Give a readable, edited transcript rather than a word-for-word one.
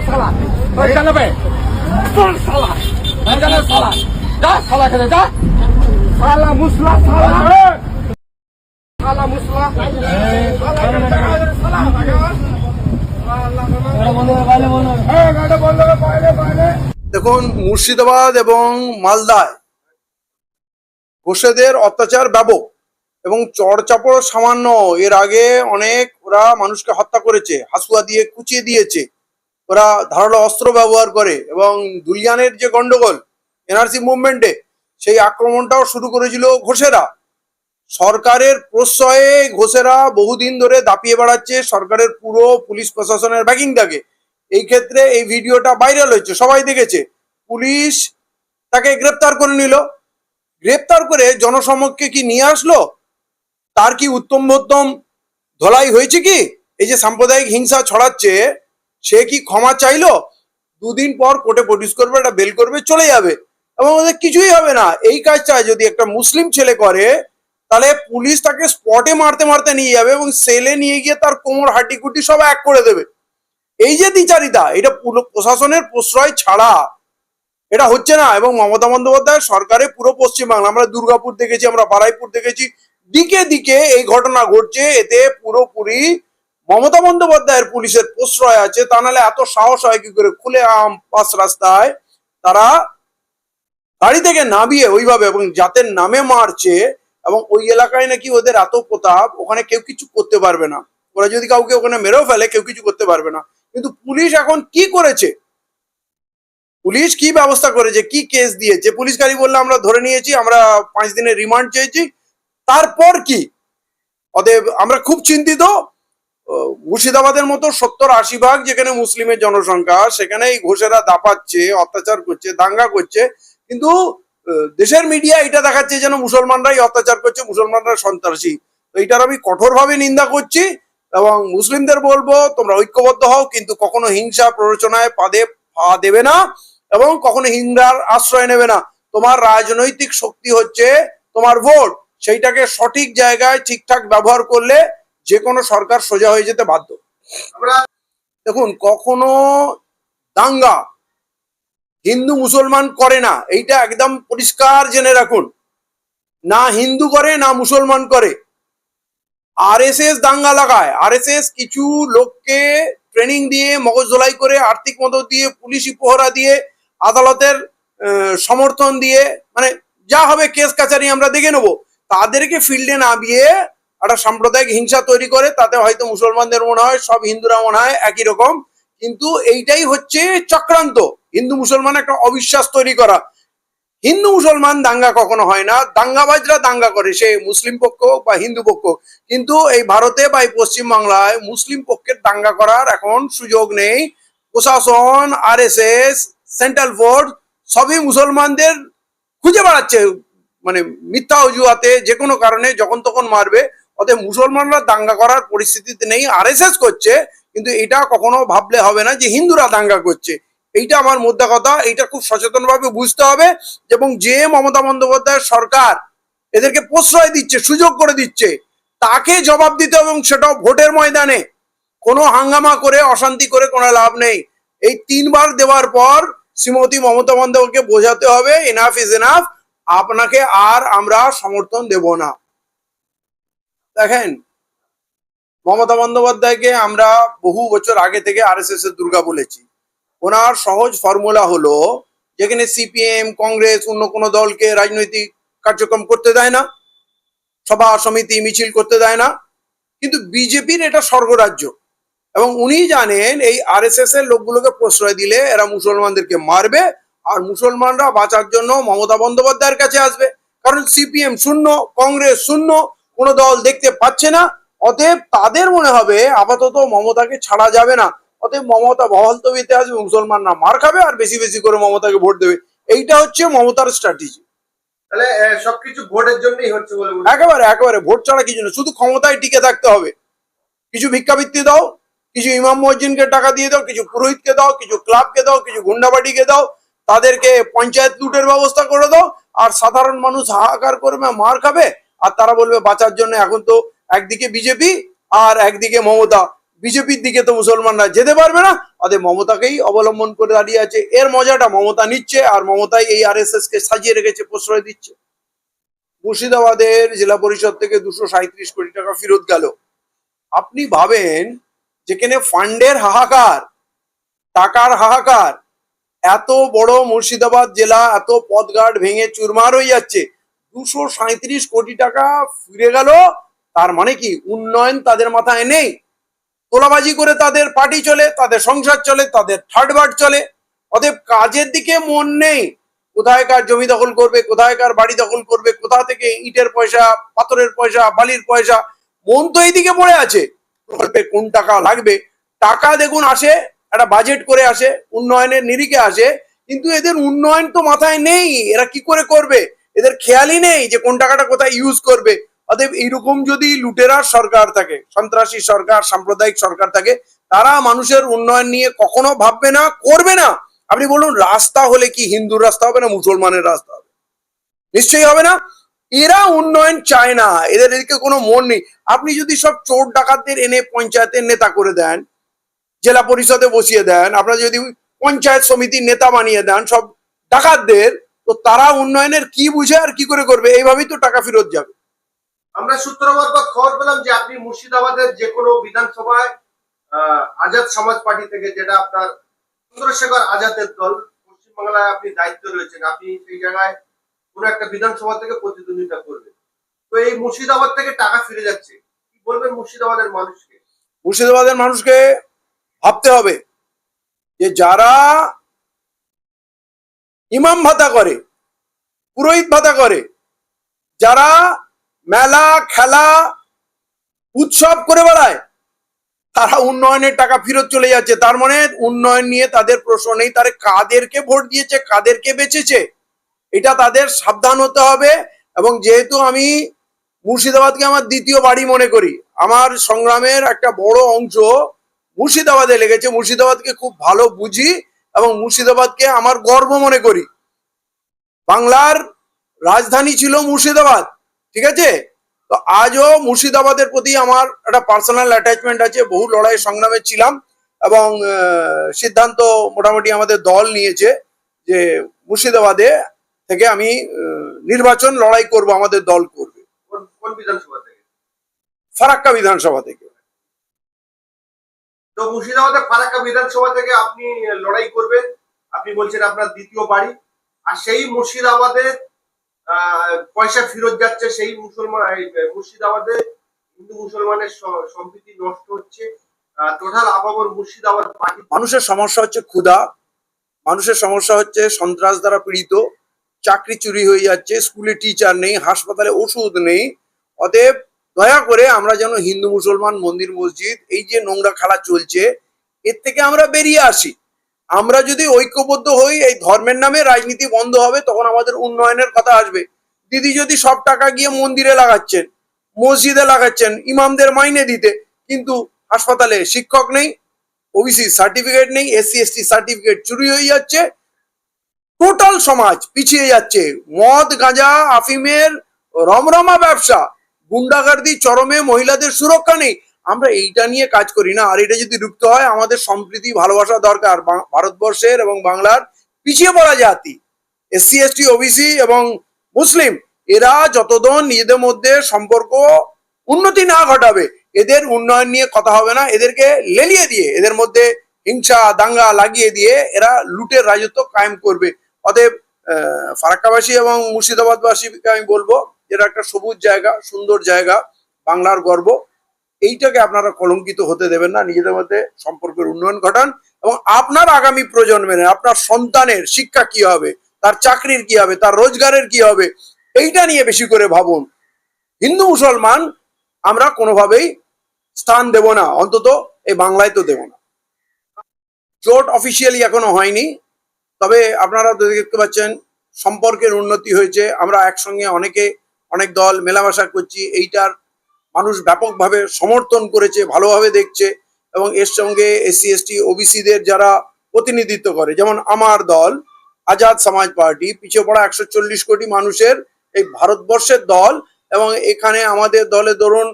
সালা ওই কেন বে তোর সালা কেন সালা যা সালা খেলে যা সালা মুসলা সালা সালা মুসলা দেখুন, মুর্শিদাবাদ এবং মালদায় ঘোষেদের অত্যাচার ব্যাপক এবং চড়চাপড় সামান্য। এর আগে অনেক ওরা মানুষকে হত্যা করেছে, হাসুয়া দিয়ে কুচিয়ে দিয়েছে, ওরা ধারালো অস্ত্র ব্যবহার করে। এবং দুলিয়ানের যে গন্ডগোল এনআরসি মুভমেন্টে, সেই আক্রমণটাও শুরু করেছিল ঘোষেরা। সরকারের প্রশ্রয়ে ঘোষেরা বহুদিন ধরে দাপিয়ে বেড়াচ্ছে সরকারের পুরো পুলিশ প্রশাসনের ব্যাকিং থাকে। এই ক্ষেত্রে এই ভিডিওটা ভাইরাল হয়েছে, সবাই দেখেছে। পুলিশ তাকে গ্রেপ্তার করে নিল, গ্রেপ্তার করে জনসমক্ষে কি নিয়ে আসলো? তার কি উত্তম মধ্যম ধলাই হয়েছে? কি এই যে সাম্প্রদায়িক হিংসা ছড়াচ্ছে, সে কি ক্ষমা চাইলো? দুদিন পর কোর্টে প্রডিউস করবে, এটা বেল করবে, চলে যাবে এবং ওদের কিছুই হবে না। এই কাজটা যদি একটা মুসলিম ছেলে করে, তাহলে পুলিশ তাকে স্পটে মারতে মারতে নিয়ে যাবে এবং সেলে নিয়ে গিয়ে তার কোমর হাড্ডিকুটি সব এক করে দেবে। এই যে দ্বিচারিতা, এটা প্রশাসনের প্রশ্রয় ছাড়া এটা হচ্ছে না। এবং মমতা বন্দ্যোপাধ্যায় সরকারে পুরো পশ্চিমবাংলা, আমরা দুর্গাপুর দেখেছি, আমরা বারাইপুর দেখেছি, দিকে দিকে এই ঘটনা ঘটছে। এতে পুরোপুরি মমতা বন্দ্যোপাধ্যায়ের পুলিশের প্রশ্রয় আছে। তা নাহলে এত সাহস হয় কি করে খুলে আম পাশ রাস্তায় তারা গাড়ি থেকে নামিয়ে ওইভাবে এবং জাতের নামে মারছে। এবং ওই এলাকায় নাকি ওদের এত প্রতাপ, ওখানে কেউ কিছু করতে পারবে না। ওরা যদি কাউকে ওখানে মেরেও ফেলে, কেউ কিছু করতে পারবে না। কিন্তু পুলিশ এখন কি করেছে, পুলিশ কি ব্যবস্থা করেছে, কি কেস দিয়েছে? পুলিশ গাড়ি বললে আমরা ধরে নিয়েছি, আমরা 5 দিনের রিমান্ড চেয়েছি, তারপর কি? অতএব আমরা খুব চিন্তিত। মুর্শিদাবাদের মতো 70-80 ভাগ যেখানে মুসলিমের জনসংখ্যা, সেখানে এই ঘোষেরা দাপাচ্ছে, অত্যাচার করছে, দাঙ্গা করছে। কিন্তু দেশের মিডিয়া এটা দেখাচ্ছে যেন মুসলমানরাই অত্যাচার করছে, মুসলমানরা সন্ত্রাসী। তো এইটার আমি কঠোরভাবে নিন্দা করছি এবং মুসলিমদের বলবো, তোমরা ঐক্যবদ্ধ হও, কিন্তু কখনো হিংসা প্ররোচনায় পা দেবে না এবং কখনো হিংসার আশ্রয় নেবে না। তোমার রাজনৈতিক শক্তি হচ্ছে তোমার ভোট, সেইটাকে সঠিক জায়গায় ঠিকঠাক ব্যবহার করলে যে কোনো সরকার সোজা হয়ে যেতে বাধ্য। দেখুন, কখনো দাঙ্গা হিন্দু মুসলমান করে না, এইটা একদম পরিষ্কার জেনে রাখুন। না হিন্দু করে, না মুসলমান করে। আরএসএস দাঙ্গা লাগায়। আরএসএস কিছু লোককে ট্রেনিং দিয়ে, মগজ ধোলাই করে, আর্থিক মদত দিয়ে, পুলিশি পহরা দিয়ে, আদালতের সমর্থন দিয়ে, মানে যা হবে কেস কাছারি আমরা দেখে নেবো, তাদেরকে ফিল্ডে নামিয়ে একটা সাম্প্রদায়িক হিংসা তৈরি করে। তাতে হয়তো মুসলমানদের মনে হয় সব হিন্দুরা মনে হয় একই রকম, কিন্তু এইটাই হচ্ছে চক্রান্ত, হিন্দু মুসলমান একটা অবিশ্বাস তৈরি করা। হিন্দু মুসলমান দাঙ্গা কখনো হয় না, দাঙ্গাবাজরা দাঙ্গা করে, সে মুসলিম পক্ষ বা হিন্দু পক্ষ। কিন্তু এই ভারতে বা এই পশ্চিমবাংলায় মুসলিম পক্ষের দাঙ্গা করার এখন সুযোগ নেই। প্রশাসন, আরএসএস, সেন্ট্রাল ফোর্স সবই মুসলমানদের খুঁজে বেড়াচ্ছে, মানে মিথ্যা অজুহাতে যে কোনো কারণে যখন তখন মারবে। অতএব মুসলমানরা দাঙ্গা করার পরিস্থিতিতে নেই, আরএসএস করছে। কিন্তু এটা কখনো ভাবলে হবে না যে হিন্দুরা দাঙ্গা করছে। এইটা আমার মোদ্দা কথা, এইটা খুব সচেতন ভাবে বুঝতে হবে। এবং যে মমতা বন্দ্যোপাধ্যায়ের সরকার এদেরকে প্রশ্রয় দিচ্ছে, সুযোগ করে দিচ্ছে, তাকে জবাব দিতে হবে, এবং সেটাও ভোটের ময়দানে। কোনো হাঙ্গামা করে, অশান্তি করে কোনো লাভ নেই। এই 3 বার দেওয়ার পর শ্রীমতী মমতা বন্দ্যোপাধ্যায়কে বোঝাতে হবে এনাফ ইজ এনাফ, আপনাকে আর আমরা সমর্থন দেব না। দেখেন, মমতা বন্দ্যোপাধ্যায়কে আমরা বহু বছর আগে থেকে আরএসএস এর দুর্গা বলেছি। ওনার সহজ ফর্মুলা হলো, যেখানে সিপিএম, কংগ্রেস, অন্য কোনো দলকে রাজনৈতিক কার্যক্রম করতে দেয় না, সভা সমিতি মিছিল করতে দেয় না, কিন্তু বিজেপির এটা স্বর্গরাজ্য। এবং উনি জানেন এই আরএসএস এর লোকগুলোকে প্রশ্রয় দিলে এরা মুসলমানদেরকে মারবে, আর মুসলমানরা বাঁচার জন্য মমতা বন্দ্যোপাধ্যায়ের কাছে আসবে। কারণ সিপিএম শূন্য, কংগ্রেস শূন্য, কোনো দল দেখতে পাচ্ছে না। অতএব তাদের মনে হবে আপাতত মমতাকে ছাড়া যাবে না, অতএব মমতা বহালতবিতে আসবে, মুসলমানরা মার খাবে আর বেশি বেশি করে মমতাকে ভোট দেবে। এইটা হচ্ছে মমতার স্ট্র্যাটেজি। তাহলে সবকিছু ভোটের জন্যই হচ্ছে বলে একেবারে একেবারে ভোট ছাড়া কিছু না, শুধু ক্ষমতায় টিকে থাকতে হবে। কিছু ভিক্ষাবৃত্তি দাও, কিছু ইমাম মসজিদকে টাকা দিয়ে দাও, কিছু পুরোহিতকে দাও, কিছু ক্লাবকে দাও, কিছু গুন্ডাবাড়িকে দাও, তাদেরকে পঞ্চায়েত লুটের ব্যবস্থা করে দাও, আর সাধারণ মানুষ হাহাকার করবে, মার খাবে, আর তারা বলবে বাঁচার জন্য। এখন তো একদিকে বিজেপি আর একদিকে মমতা, বিজেপির দিকে তো মুসলমানরা যেতে পারবে না, অতএব মমতাকেই অবলম্বন করে দাঁড়িয়ে আছে। এর মজাটা মমতা নিচ্ছে, আর মমতাই এই আরএসএস কে সাজিয়ে রেখেছে, প্রশ্রয় দিচ্ছে। মুর্শিদাবাদের জেলা পরিষদ থেকে 237 কোটি টাকা ফেরত গেল। আপনি ভাবেন, যেখানে ফান্ডের হাহাকার, টাকার হাহাকার, এত বড় মুর্শিদাবাদ জেলা এত পথঘাট ভেঙে চুরমার হয়ে যাচ্ছে, 237 কোটি টাকা ফিরে গেল। তার মানে কি উন্নয়ন তাদের মাথায় নেই? তোলাবাজি করে তাদের পার্টি চলে, তাদের সংসার চলে, তাদের থার্ড বার চলে। অতএব কাজের দিকে মন নেই। কোথায় কার জমি দখল করবে, কোথায় কার বাড়ি দখল করবে, কোথা থেকে ইটের পয়সা, পাথরের পয়সা, বালির পয়সা, মন তো এইদিকে পড়ে আছে। প্রকল্পে কোন টাকা লাগবে, টাকা দেখুন আসে, একটা বাজেট করে আসে, উন্নয়নের নিরিখে আসে, কিন্তু এদের উন্নয়ন তো মাথায় নেই। এরা কি করে করবে? এদের খেয়ালই নেই যে কোন টাকাটা কোথায় ইউজ করবে। অতএব এইরকম যদি লুটেরার সরকার থাকে, সন্ত্রাসী সরকার, সাম্প্রদায়িক সরকার থাকে, তারা মানুষের উন্নয়ন নিয়ে কখনো ভাববে না, করবে না। আপনি বলুন, রাস্তা হলে কি হিন্দুর রাস্তা হবে না মুসলমানের রাস্তা হবে? নিশ্চয়ই হবে না। এরা উন্নয়ন চায় না, এদের এদিকে কোনো মন নেই। আপনি যদি সব চোর ডাকাতদের এনে পঞ্চায়েতের নেতা করে দেন, জেলা পরিষদে বসিয়ে দেন, আপনারা যদি পঞ্চায়েত সমিতির নেতা বানিয়ে দেন সব ডাকাতদের, তো তারা উন্নয়নের কি বুঝে আর কি করে করবে? এইভাবেই তো টাকা ফেরত যাবে। আমরা সূত্র মারফত খবর পেলাম যে আপনি মুর্শিদাবাদের যে কোনো বিধানসভায় আজাদ সমাজ পার্টি থেকে, যেটা আপনার চন্দ্রশেখর আজাদের দল, পশ্চিমবাংলায় আপনি দায়িত্ব রয়েছেন, আপনি সেই জায়গায় কোনো একটা বিধানসভা থেকে প্রতিদ্বন্দ্বিতা করবেন। তো এই মুর্শিদাবাদ থেকে টাকা ফিরে যাচ্ছে, কি বলবেন মুর্শিদাবাদের মানুষকে? মুর্শিদাবাদের মানুষকে ভাবতে হবে যে যারা ইমাম ভাতা করে, পুরোহিত ভাতা করে, যারা মেলা খেলা উৎসব করে বেড়ায়, তারা উন্নয়নের টাকা ফেরত চলে যাচ্ছে। তার মানে উন্নয়ন নিয়ে তাদের প্রশ্ন নেই। তারা কাদেরকে ভোট দিয়েছে, কাদেরকে বেচেছে, এটা তাদের সাবধান হতে হবে। এবং যেহেতু আমি মুর্শিদাবাদকে আমার দ্বিতীয় বাড়ি মনে করি, আমার সংগ্রামের একটা বড় অংশ মুর্শিদাবাদে লেগেছে, মুর্শিদাবাদকে খুব ভালো বুঝি এবং মুর্শিদাবাদকে আমার গর্ব মনে করি। বাংলার রাজধানী ছিল মুর্শিদাবাদ, ঠিক আছে? তো আজও মুর্শিদাবাদের প্রতি আমার একটা পার্সোনাল অ্যাটাচমেন্ট আছে। বহু লড়াই সংগ্রামে ছিলাম এবং সিদ্ধান্ত মোটামুটি আমাদের দল নিয়েছে যে মুর্শিদাবাদে থেকে আমি নির্বাচন লড়াই করব, আমাদের দল করবে। কোন বিধানসভা থেকে? ফারাক্কা বিধানসভা থেকে। তো মুর্শিদাবাদের ফারাক্কা বিধানসভা থেকে আপনি লড়াই করবেন, আপনি বলছেন আপনার দ্বিতীয় বাড়ি, আর সেই মুর্শিদাবাদে পয়সা ফেরত যাচ্ছে, সেই মুর্শিদাবাদে হিন্দু মুসলমানের সম্প্রীতি নষ্ট হচ্ছে, টোটাল আপামর মুর্শিদাবাদ পার্টি। মানুষের সমস্যা হচ্ছে ক্ষুধা, মানুষের সমস্যা হচ্ছে সন্ত্রাস দ্বারা পীড়িত, চাকরি চুরি হয়ে যাচ্ছে, স্কুলে টিচার নেই, হাসপাতালে ওষুধ নেই। অতএব দয়া করে আমরা যেন হিন্দু মুসলমান মন্দির মসজিদ এই যে নোংরা খেলা চলছে, এর থেকে আমরা বেরিয়ে আসি। আমরা যদি ঐক্যবদ্ধ হই, এই ধর্মের নামে রাজনীতি বন্ধ হবে, তখন আমাদের উন্নয়নের কথা আসবে। দিদি যদি সব টাকা গিয়ে মন্দিরে লাগাচ্ছেন, মসজিদে লাগাচ্ছেন, ইমামদের মাইনে দিতে, কিন্তু হাসপাতালে শিক্ষক নেই, ওবিসি সার্টিফিকেট নেই, SC ST সার্টিফিকেট চুরি হয়ে যাচ্ছে, টোটাল সমাজ পিছিয়ে যাচ্ছে। মদ গাঁজা আফিমের রমরমা ব্যবসা, গুন্ডাগার্দি চরমে, মহিলাদের সুরক্ষা নেই। আমরা এইটা নিয়ে কাজ করি না। আর এটা যদি রুখতে হয়, আমাদের সম্প্রীতি ভালোবাসা দরকার। ভারতবর্ষের এবং বাংলার পিছিয়ে পড়া জাতি SC ST OBC এবং মুসলিম, এরা যতদিন নিজেদের মধ্যে সম্পর্ক উন্নতি না ঘটাবে, এদের উন্নয়ন নিয়ে কথা হবে না। এদেরকে লেলিয়ে দিয়ে, এদের মধ্যে হিংসা দাঙ্গা লাগিয়ে দিয়ে এরা লুটের রাজত্ব কায়েম করবে। অতএব ফারাক্কাবাসী এবং মুর্শিদাবাদবাসীকে আমি বলবো, এটা একটা সবুজ জায়গা, সুন্দর জায়গা, বাংলার গর্ব। এইটাকে আপনারা কলঙ্কিত হতে দেবেন না। নিজেদের মধ্যে সম্পর্কের উন্নয়ন ঘটান এবং আপনার আগামী প্রজন্মের, আপনার সন্তানের শিক্ষা কি হবে, তার চাকরির কি হবে, তার রোজগারের কি হবে, এইটা নিয়ে বেশি করে ভাবুন। হিন্দু মুসলমান আমরা কোনোভাবেই স্থান দেব না, অন্তত এই বাংলায় তো দেব না। জোট অফিসিয়ালি এখনো হয়নি, তবে আপনারা দেখতে পাচ্ছেন সম্পর্কের উন্নতি হয়েছে। আমরা একসঙ্গে অনেক দল মেলামেশা করছি, এইটার মানুষ ব্যাপকভাবে সমর্থন করেছে, ভালোভাবে দেখছে। এবং এর সঙ্গে SC ST OBCদের যারা প্রতিনিধিত্ব করে, যেমন আমার দল আজাদ সমাজ পার্টি, পিছিয়ে পড়া 140 কোটি মানুষের এই ভারতবর্ষের দল, এবং এখানে আমাদের দলে ধরুন